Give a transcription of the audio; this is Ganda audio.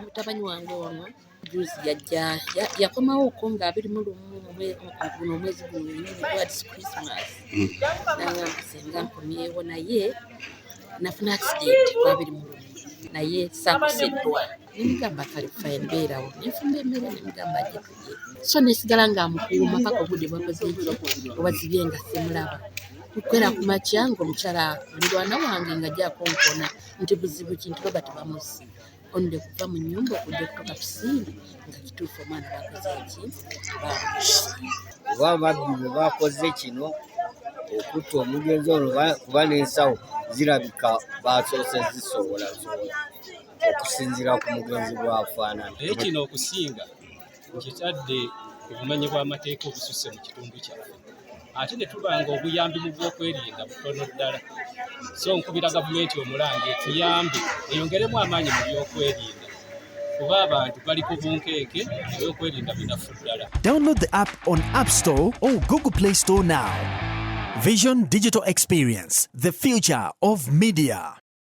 Mutabani wange ono juzi yakomawo ko nga 21 omwezi guno Christmas nangamba senga nkomyewo naye nafuna accident kwa 21 naye sakusiddwa nimugamba kale fine beerawo nfumba emmere nimugamba gye tujye so nesigala nga amukuuma paka obudde bwakoze ekyo obazibye nga semulaba kukwera ku makya ng'omukyala mulirwana wange nga gyakonkona nti buzibu kintu baba tebamuzi onde kuva mu nnyumba okujja okutoka kusiini nga kituufu omwana bakoze eki oba ababbi bwe bakoze kino okutta omugenzi ono kuba n'ensawo zirabika basoose zisobola okusinziira ku mugenzi bw'afaanana. Naye kino okusinga nkitadde obumanyi bw'amateeka obususse mu kitundu kyaffe ate ne tubanga obuyambi mu byokwerinda butono ddala so nkubira gavumenti omulange tuyambe eyongeremu amaanyi mu byokwerinda kuba abantu bali ku bunkeeke ebyokwerinda binafu ddala. Download the app on App Store or Google Play Store now. Vision Digital Experience, the future of media.